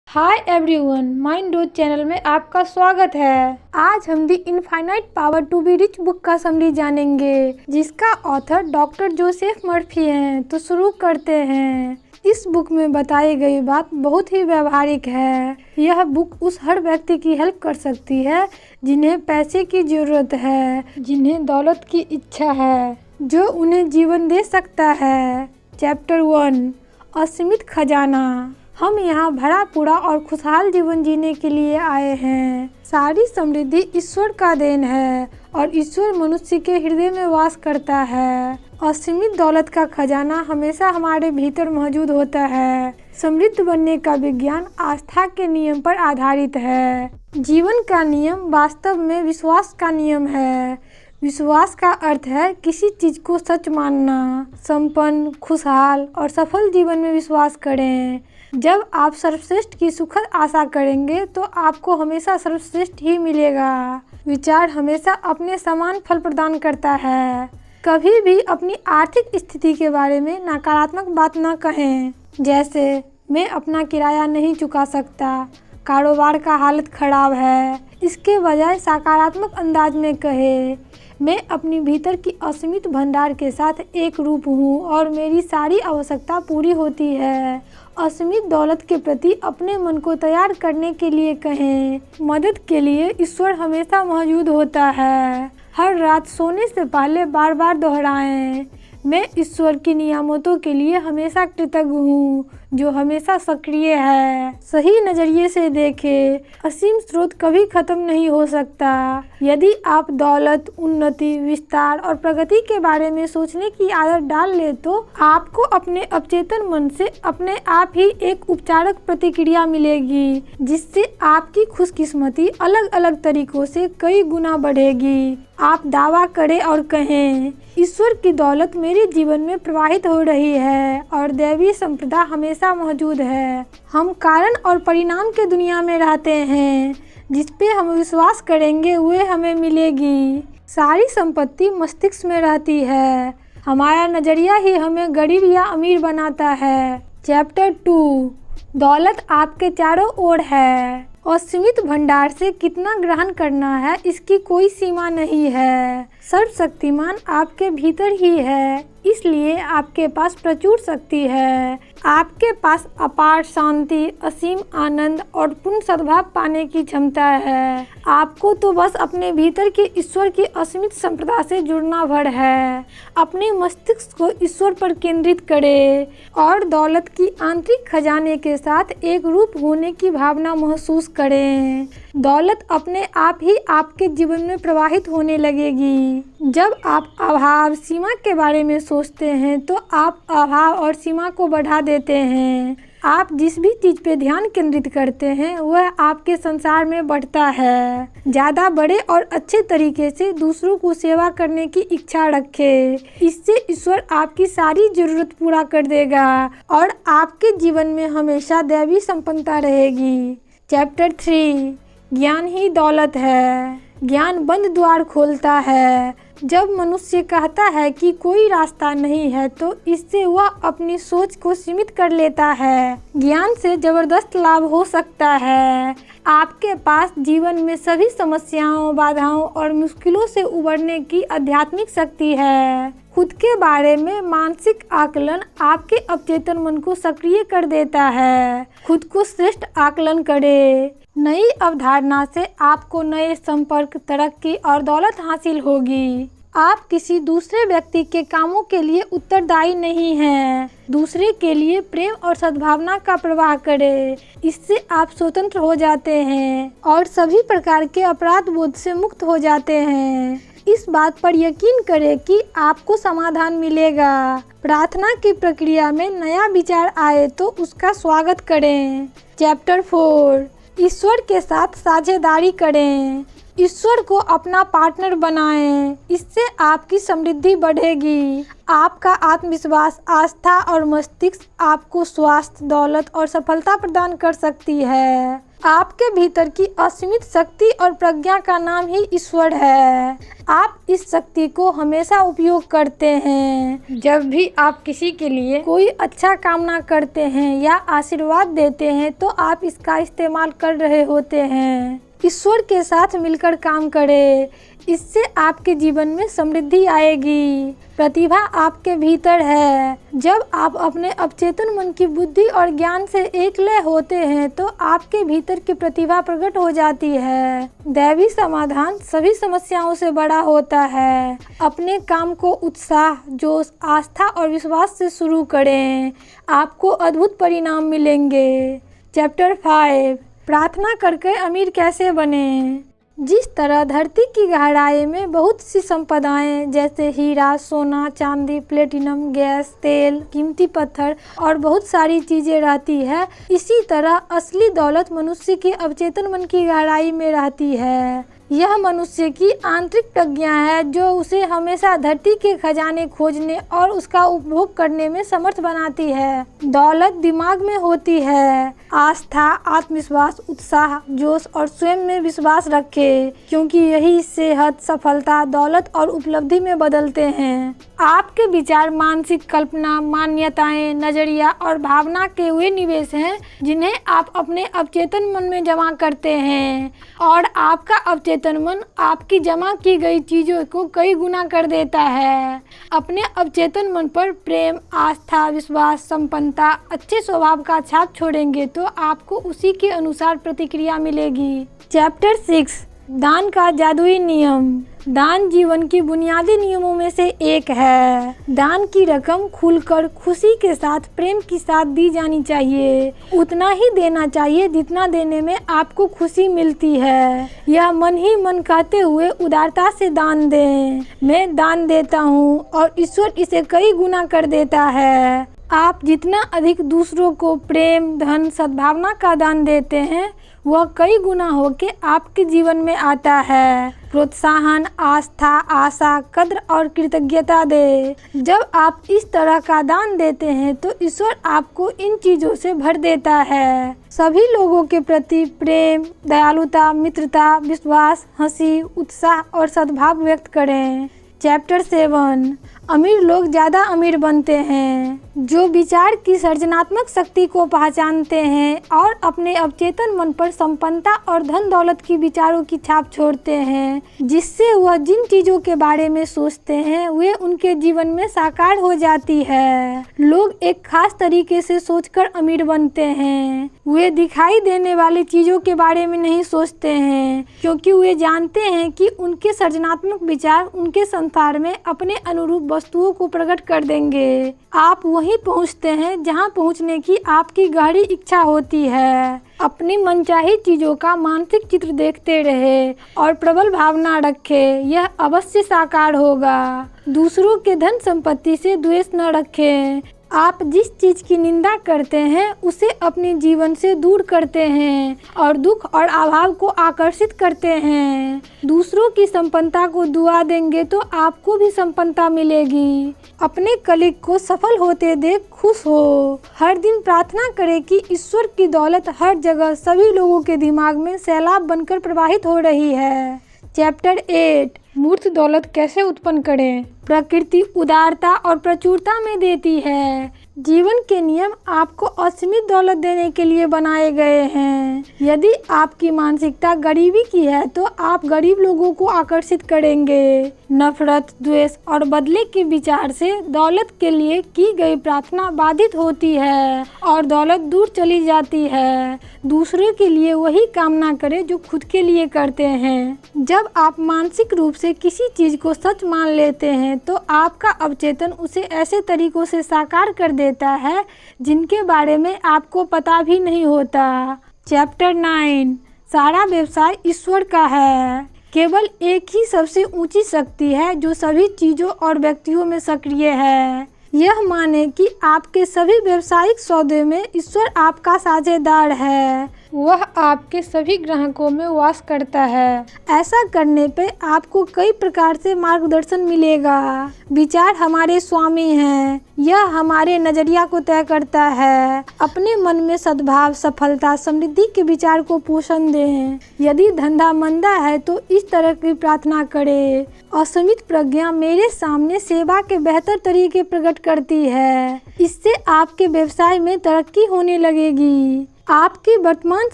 हाय everyone, mind dose channel में आपका स्वागत है। आज हम the infinite power to be rich book का समरी जानेंगे, जिसका ऑथर डॉक्टर जोसेफ मर्फी हैं। तो शुरू करते हैं। इस बुक में बताई गई बात बहुत ही व्यवहारिक है। यह बुक उस हर व्यक्ति की हेल्प कर सकती है जिन्हें पैसे की जरूरत है, जिन्हें दौलत की इच्छा है, जो उन्हें जीवन दे सकता है। चैप्टर 1, असीमित खजाना। हम यहाँ भरा पूरा और खुशहाल जीवन जीने के लिए आए हैं। सारी समृद्धि ईश्वर का देन है और ईश्वर मनुष्य के हृदय में वास करता है। असीमित दौलत का खजाना हमेशा हमारे भीतर मौजूद होता है। समृद्ध बनने का विज्ञान आस्था के नियम पर आधारित है। जीवन का नियम वास्तव में विश्वास का नियम है। विश्वास का अर्थ है किसी चीज को सच मानना। संपन्न, खुशहाल और सफल जीवन में विश्वास करें। जब आप सर्वश्रेष्ठ की सुखद आशा करेंगे तो आपको हमेशा सर्वश्रेष्ठ ही मिलेगा। विचार हमेशा अपने समान फल प्रदान करता है। कभी भी अपनी आर्थिक स्थिति के बारे में नकारात्मक बात न कहें, जैसे मैं अपना किराया नहीं चुका सकता, कारोबार का हालत खराब है। इसके बजाय सकारात्मक अंदाज में कहे, मैं अपनी भीतर की असीमित भंडार के साथ एक रूप हूँ और मेरी सारी आवश्यकता पूरी होती है। असीमित दौलत के प्रति अपने मन को तैयार करने के लिए कहें। मदद के लिए ईश्वर हमेशा मौजूद होता है। हर रात सोने से पहले बार बार दोहराएं, मैं ईश्वर की नियामतों के लिए हमेशा कृतज्ञ हूँ, जो हमेशा सक्रिय है। सही नजरिए से देखें, असीम स्रोत कभी खत्म नहीं हो सकता। यदि आप दौलत, उन्नति, विस्तार और प्रगति के बारे में सोचने की आदत डाल ले तो आपको अपने अवचेतन मन से अपने आप ही एक उपचारक प्रतिक्रिया मिलेगी, जिससे आपकी खुशकिस्मती अलग अलग तरीकों से कई गुना बढ़ेगी। आप दावा करें और कहें, ईश्वर की दौलत मेरे जीवन में प्रवाहित हो रही है और दैवीय संपदा हमेशा मौजूद है। हम कारण और परिणाम के दुनिया में रहते हैं। जिस पे हम विश्वास करेंगे वह हमें मिलेगी। सारी संपत्ति मस्तिष्क में रहती है। हमारा नजरिया ही हमें गरीब या अमीर बनाता है। चैप्टर 2, दौलत आपके चारों ओर है। असीमित भंडार से कितना ग्रहण करना है इसकी कोई सीमा नहीं है। सर्वशक्तिमान आपके भीतर ही है, इसलिए आपके पास प्रचुर शक्ति है। आपके पास अपार शांति, असीम आनंद और पूर्ण सद्भाव पाने की क्षमता है। आपको तो बस अपने भीतर के ईश्वर की असीमित संपदा से जुड़ना भर है। अपने मस्तिष्क को ईश्वर पर केंद्रित करें और दौलत की आंतरिक खजाने के साथ एक रूप होने की भावना महसूस करें। दौलत अपने आप ही आपके जीवन में प्रवाहित होने लगेगी। जब आप अभाव, सीमा के बारे में सोचते हैं तो आप अभाव और सीमा को बढ़ा देते हैं। आप जिस भी चीज पे ध्यान केंद्रित करते हैं वह आपके संसार में बढ़ता है। ज्यादा बड़े और अच्छे तरीके से दूसरों को सेवा करने की इच्छा रखें। इससे ईश्वर आपकी सारी जरूरत पूरा कर देगा और आपके जीवन में हमेशा दैवीय संपन्नता रहेगी। चैप्टर 3, ज्ञान ही दौलत है। ज्ञान बंद द्वार खोलता है। जब मनुष्य कहता है कि कोई रास्ता नहीं है तो इससे वह अपनी सोच को सीमित कर लेता है। ज्ञान से जबरदस्त लाभ हो सकता है। आपके पास जीवन में सभी समस्याओं, बाधाओं और मुश्किलों से उबरने की आध्यात्मिक शक्ति है। खुद के बारे में मानसिक आकलन आपके अवचेतन मन को सक्रिय कर देता है। खुद को श्रेष्ठ आकलन करें। नई अवधारणा से आपको नए संपर्क, तरक्की और दौलत हासिल होगी। आप किसी दूसरे व्यक्ति के कामों के लिए उत्तरदायी नहीं हैं। दूसरे के लिए प्रेम और सद्भावना का प्रवाह करें। इससे आप स्वतंत्र हो जाते हैं और सभी प्रकार के अपराध बोध से मुक्त हो जाते हैं। इस बात पर यकीन करें कि आपको समाधान मिलेगा। प्रार्थना की प्रक्रिया में नया विचार आए तो उसका स्वागत करें। चैप्टर 4, ईश्वर के साथ साझेदारी करें। ईश्वर को अपना पार्टनर बनाएं, इससे आपकी समृद्धि बढ़ेगी। आपका आत्मविश्वास, आस्था और मस्तिष्क आपको स्वास्थ्य, दौलत और सफलता प्रदान कर सकती है। आपके भीतर की असीमित शक्ति और प्रज्ञा का नाम ही ईश्वर है। आप इस शक्ति को हमेशा उपयोग करते हैं। जब भी आप किसी के लिए कोई अच्छा कामना करते हैं या आशीर्वाद देते हैं तो आप इसका इस्तेमाल कर रहे होते हैं। ईश्वर के साथ मिलकर काम करें, इससे आपके जीवन में समृद्धि आएगी। प्रतिभा आपके भीतर है। जब आप अपने अवचेतन मन की बुद्धि और ज्ञान से एक लय होते हैं तो आपके भीतर की प्रतिभा प्रकट हो जाती है। दैवी समाधान सभी समस्याओं से बड़ा होता है। अपने काम को उत्साह, जोश, आस्था और विश्वास से शुरू करें। आपको अद्भुत परिणाम मिलेंगे। चैप्टर 5, प्रार्थना करके अमीर कैसे बने। जिस तरह धरती की गहराई में बहुत सी संपदाएं जैसे हीरा, सोना, चांदी, प्लेटिनम, गैस, तेल, कीमती पत्थर और बहुत सारी चीजें रहती है, इसी तरह असली दौलत मनुष्य के अवचेतन मन की गहराई में रहती है। यह मनुष्य की आंतरिक प्रज्ञा है जो उसे हमेशा धरती के खजाने खोजने और उसका उपभोग करने में समर्थ बनाती है। दौलत दिमाग में होती है। आस्था, आत्मविश्वास, उत्साह, जोश और स्वयं में विश्वास रखें, क्योंकि यही सेहत, सफलता, दौलत और उपलब्धि में बदलते हैं। आपके विचार मानसिक कल्पना, मान्यताएं, नजरिया और भावना के वे निवेश हैं जिन्हें आप अपने अवचेतन मन में जमा करते हैं, और आपका अवचेतन मन आपकी जमा की गई चीजों को कई गुना कर देता है। अपने अवचेतन मन पर प्रेम, आस्था, विश्वास, संपन्नता, अच्छे स्वभाव का छाप छोड़ेंगे तो आपको उसी के अनुसार प्रतिक्रिया मिलेगी। चैप्टर 6, दान का जादुई नियम। दान जीवन की बुनियादी नियमों में से एक है। दान की रकम खुलकर, खुशी के साथ, प्रेम के साथ दी जानी चाहिए। उतना ही देना चाहिए जितना देने में आपको खुशी मिलती है। यह मन ही मन कहते हुए उदारता से दान दें। मैं दान देता हूँ और ईश्वर इसे कई गुना कर देता है। आप जितना अधिक दूसरों को प्रेम, धन, सद्भावना का दान देते हैं वह कई गुना होके आपके जीवन में आता है। प्रोत्साहन, आस्था, आशा, कद्र और कृतज्ञता दे। जब आप इस तरह का दान देते हैं तो ईश्वर आपको इन चीजों से भर देता है। सभी लोगों के प्रति प्रेम, दयालुता, मित्रता, विश्वास, हंसी, उत्साह और सद्भाव व्यक्त करें। चैप्टर 7, अमीर लोग ज़्यादा अमीर बनते हैं। जो विचार की सृजनात्मक शक्ति को पहचानते हैं और अपने अवचेतन मन पर संपन्नता और धन दौलत की विचारों की छाप छोड़ते हैं, जिससे वह जिन चीज़ों के बारे में सोचते हैं वे उनके जीवन में साकार हो जाती है। लोग एक खास तरीके से सोचकर अमीर बनते हैं। वे दिखाई देने वाली चीज़ों के बारे में नहीं सोचते हैं, क्योंकि वे जानते हैं कि उनके सृजनात्मक विचार उनके संसार में अपने अनुरूप वस्तुओं को प्रकट कर देंगे। आप वहीं पहुंचते हैं जहां पहुंचने की आपकी गहरी इच्छा होती है। अपनी मनचाही चीजों का मानसिक चित्र देखते रहे और प्रबल भावना रखे, यह अवश्य साकार होगा। दूसरों के धन संपत्ति से द्वेष न रखें। आप जिस चीज की निंदा करते हैं उसे अपने जीवन से दूर करते हैं और दुख और अभाव को आकर्षित करते हैं। दूसरों की संपन्नता को दुआ देंगे तो आपको भी संपन्नता मिलेगी। अपने कलीग को सफल होते देख खुश हो। हर दिन प्रार्थना करें कि ईश्वर की दौलत हर जगह सभी लोगों के दिमाग में सैलाब बनकर प्रवाहित हो रही है। चैप्टर 8, मूर्त दौलत कैसे उत्पन्न करें। प्रकृति उदारता और प्रचुरता में देती है। जीवन के नियम आपको असीमित दौलत देने के लिए बनाए गए हैं। यदि आपकी मानसिकता गरीबी की है तो आप गरीब लोगों को आकर्षित करेंगे। नफरत, द्वेष और बदले के विचार से दौलत के लिए की गई प्रार्थना बाधित होती है और दौलत दूर चली जाती है। दूसरों के लिए वही कामना करें जो खुद के लिए करते हैं। जब आप मानसिक रूप से किसी चीज को सच मान लेते हैं तो आपका अवचेतन उसे ऐसे तरीकों से साकार कर देता है जिनके बारे में आपको पता भी नहीं होता। चैप्टर 9, सारा व्यवसाय ईश्वर का है। केवल एक ही सबसे ऊंची शक्ति है जो सभी चीजों और व्यक्तियों में सक्रिय है। यह माने कि आपके सभी व्यवसायिक सौदे में ईश्वर आपका साझेदार है। वह आपके सभी ग्राहकों में वास करता है। ऐसा करने पे आपको कई प्रकार से मार्गदर्शन मिलेगा। विचार हमारे स्वामी हैं, यह हमारे नजरिया को तय करता है। अपने मन में सद्भाव, सफलता, समृद्धि के विचार को पोषण दें। यदि धंधा मंदा है तो इस तरह की प्रार्थना करें, असीमित प्रज्ञा मेरे सामने सेवा के बेहतर तरीके प्रकट करती है। इससे आपके व्यवसाय में तरक्की होने लगेगी। आपकी वर्तमान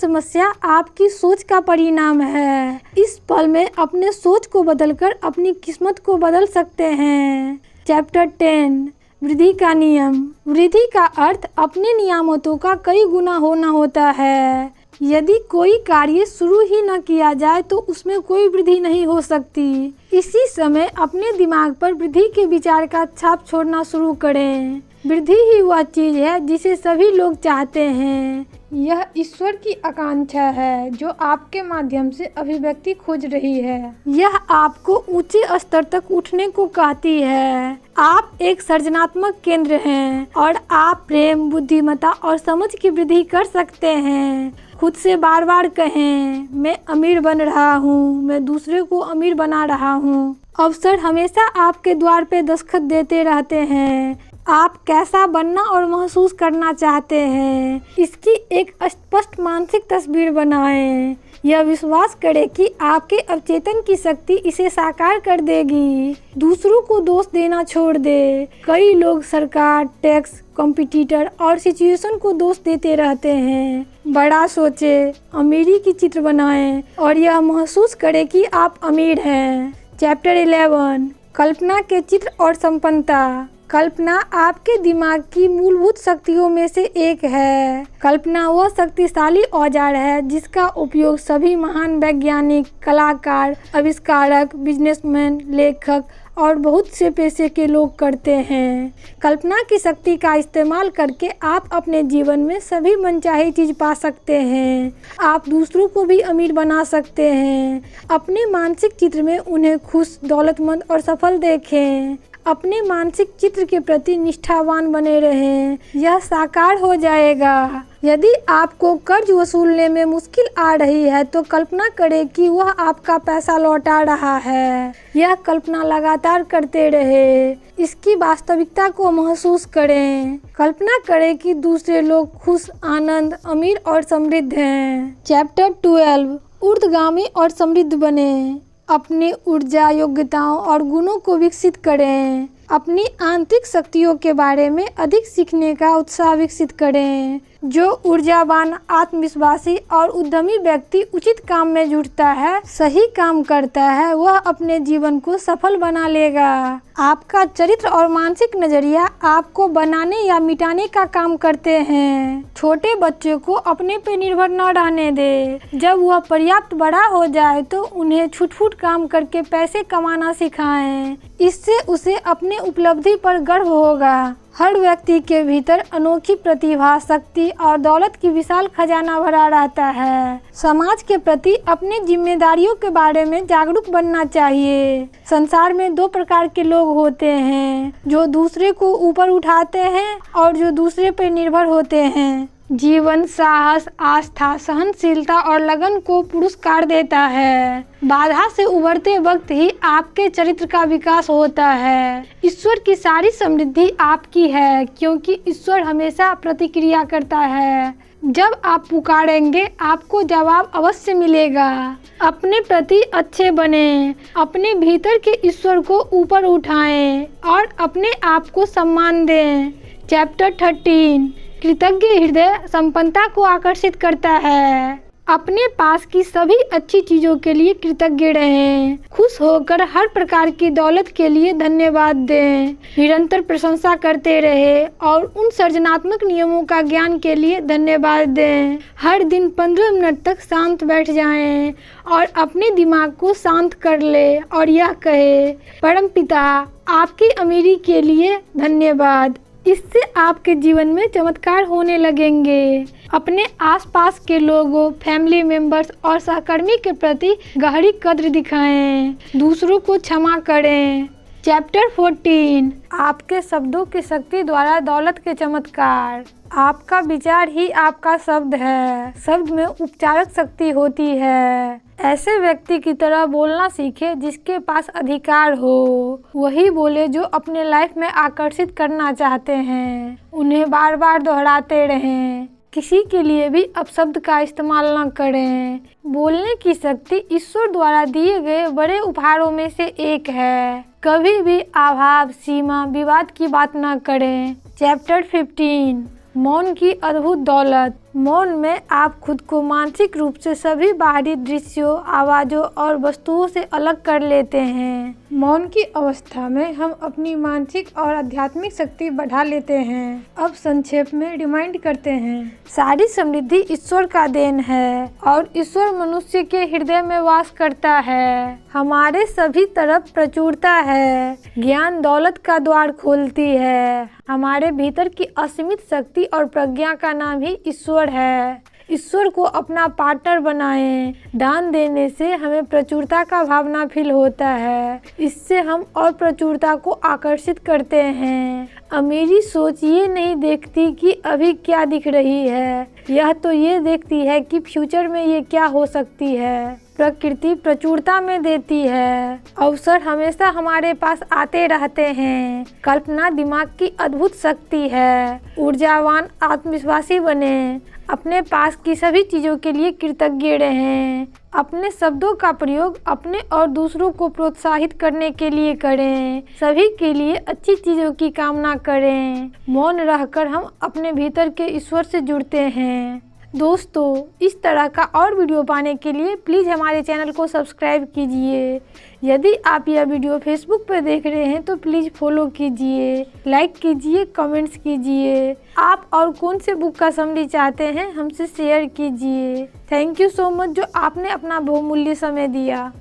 समस्या आपकी सोच का परिणाम है। इस पल में अपने सोच को बदलकर अपनी किस्मत को बदल सकते हैं। चैप्टर 10 वृद्धि का नियम। वृद्धि का अर्थ अपने नियामतों का कई गुना होना होता है। यदि कोई कार्य शुरू ही न किया जाए तो उसमें कोई वृद्धि नहीं हो सकती। इसी समय अपने दिमाग पर वृद्धि के विचार का छाप छोड़ना शुरू करें। वृद्धि ही वह चीज है जिसे सभी लोग चाहते हैं। यह ईश्वर की आकांक्षा है जो आपके माध्यम से अभिव्यक्ति खोज रही है। यह आपको ऊंचे स्तर तक उठने को कहती है। आप एक सृजनात्मक केंद्र हैं और आप प्रेम, बुद्धिमत्ता और समझ की वृद्धि कर सकते हैं। खुद से बार बार कहें, मैं अमीर बन रहा हूँ, मैं दूसरे को अमीर बना रहा हूँ। अवसर हमेशा आपके द्वार पे दस्तखत देते रहते हैं। आप कैसा बनना और महसूस करना चाहते हैं, इसकी एक स्पष्ट मानसिक तस्वीर बनाएं। यह विश्वास करें कि आपके अवचेतन की शक्ति इसे साकार कर देगी। दूसरों को दोष देना छोड़ दे। कई लोग सरकार, टैक्स, कॉम्पिटिटर और सिचुएशन को दोष देते रहते हैं। बड़ा सोचें, अमीरी की चित्र बनाएं और यह महसूस करें कि आप अमीर हैं। चैप्टर 11 कल्पना के चित्र और संपन्नता। कल्पना आपके दिमाग की मूलभूत शक्तियों में से एक है। कल्पना वह शक्तिशाली औजार है जिसका उपयोग सभी महान वैज्ञानिक, कलाकार, आविष्कारक, बिजनेसमैन, लेखक और बहुत से पेशे के लोग करते हैं। कल्पना की शक्ति का इस्तेमाल करके आप अपने जीवन में सभी मनचाही चीज पा सकते हैं। आप दूसरों को भी अमीर बना सकते हैं। अपने मानसिक चित्र में उन्हें खुश, दौलतमंद और सफल देखें। अपने मानसिक चित्र के प्रति निष्ठावान बने रहें, यह साकार हो जाएगा। यदि आपको कर्ज वसूलने में मुश्किल आ रही है तो कल्पना करें कि वह आपका पैसा लौटा रहा है। यह कल्पना लगातार करते रहे। इसकी वास्तविकता को महसूस करें। कल्पना करें कि दूसरे लोग खुश, आनंद, अमीर और समृद्ध हैं। चैप्टर 12 ऊर्ध्वगामी और समृद्ध बने। अपनी ऊर्जा, योग्यताओं और गुणों को विकसित करें। अपनी आंतरिक शक्तियों के बारे में अधिक सीखने का उत्साह विकसित करें। जो ऊर्जावान, आत्मविश्वासी और उद्यमी व्यक्ति उचित काम में जुटता है, सही काम करता है, वह अपने जीवन को सफल बना लेगा। आपका चरित्र और मानसिक नजरिया आपको बनाने या मिटाने का काम करते हैं। छोटे बच्चे को अपने पे निर्भर न रहने दे। जब वह पर्याप्त बड़ा हो जाए तो उन्हें छुट-फुट काम करके पैसे कमाना सिखाएं। इससे उसे अपने उपलब्धि पर गर्व होगा। हर व्यक्ति के भीतर अनोखी प्रतिभा, शक्ति और दौलत की विशाल खजाना भरा रहता है। समाज के प्रति अपनी जिम्मेदारियों के बारे में जागरूक बनना चाहिए। संसार में 2 प्रकार के लोग होते हैं, जो दूसरे को ऊपर उठाते हैं और जो दूसरे पर निर्भर होते हैं। जीवन साहस, आस्था, सहनशीलता और लगन को पुरस्कार देता है। बाधा से उबरते वक्त ही आपके चरित्र का विकास होता है। ईश्वर की सारी समृद्धि आपकी है, क्योंकि ईश्वर हमेशा प्रतिक्रिया करता है। जब आप पुकारेंगे आपको जवाब अवश्य मिलेगा। अपने प्रति अच्छे बने, अपने भीतर के ईश्वर को ऊपर उठाएं और अपने आप को सम्मान दें। चैप्टर 13 कृतज्ञ हृदय संपन्नता को आकर्षित करता है। अपने पास की सभी अच्छी चीजों के लिए कृतज्ञ रहें। खुश होकर हर प्रकार की दौलत के लिए धन्यवाद दें। निरंतर प्रशंसा करते रहें और उन सृजनात्मक नियमों का ज्ञान के लिए धन्यवाद दें। हर दिन 15 मिनट तक शांत बैठ जाएं और अपने दिमाग को शांत कर ले और यह कहे, परमपिता आपकी अमीरी के लिए धन्यवाद। इससे आपके जीवन में चमत्कार होने लगेंगे। अपने आसपास के लोगों, फैमिली मेंबर्स और सहकर्मी के प्रति गहरी कद्र दिखाएं। दूसरों को क्षमा करें। चैप्टर 14 आपके शब्दों की शक्ति द्वारा दौलत के चमत्कार। आपका विचार ही आपका शब्द है। शब्द में उपचारक शक्ति होती है। ऐसे व्यक्ति की तरह बोलना सीखे जिसके पास अधिकार हो। वही बोले जो अपने लाइफ में आकर्षित करना चाहते हैं। उन्हें बार बार दोहराते रहें। किसी के लिए भी अपशब्द का इस्तेमाल न करें। बोलने की शक्ति ईश्वर द्वारा दिए गए बड़े उपहारों में से एक है। कभी भी अभाव, सीमा, विवाद की बात न करें। चैप्टर 15 मौन की अद्भुत दौलत। मौन में आप खुद को मानसिक रूप से सभी बाहरी दृश्यों, आवाज़ों और वस्तुओं से अलग कर लेते हैं। मौन की अवस्था में हम अपनी मानसिक और आध्यात्मिक शक्ति बढ़ा लेते हैं। अब संक्षेप में रिमाइंड करते हैं। सारी समृद्धि ईश्वर का देन है और ईश्वर मनुष्य के हृदय में वास करता है। हमारे सभी तरफ प्रचुरता है। ज्ञान दौलत का द्वार खोलती है। हमारे भीतर की असीमित शक्ति और प्रज्ञा का नाम ही ईश्वर है। ईश्वर को अपना पार्टनर बनाएं। दान देने से हमें प्रचुरता का भावना फील होता है। इससे हम और प्रचुरता को आकर्षित करते हैं। अमीरी सोच ये नहीं देखती कि अभी क्या दिख रही है, यह तो ये देखती है कि फ्यूचर में ये क्या हो सकती है। प्रकृति प्रचुरता में देती है। अवसर हमेशा हमारे पास आते रहते हैं। कल्पना दिमाग की अद्भुत शक्ति है। ऊर्जावान, आत्मविश्वासी बने। अपने पास की सभी चीज़ों के लिए कृतज्ञ रहें। अपने शब्दों का प्रयोग अपने और दूसरों को प्रोत्साहित करने के लिए करें। सभी के लिए अच्छी चीज़ों की कामना करें। मौन रहकर हम अपने भीतर के ईश्वर से जुड़ते हैं। दोस्तों, इस तरह का और वीडियो पाने के लिए प्लीज़ हमारे चैनल को सब्सक्राइब कीजिए। यदि आप यह वीडियो फेसबुक पर देख रहे हैं तो प्लीज़ फॉलो कीजिए, लाइक कीजिए, कमेंट्स कीजिए। आप और कौन से बुक का समरी चाहते हैं हमसे शेयर कीजिए। थैंक यू सो मच जो आपने अपना बहुमूल्य समय दिया।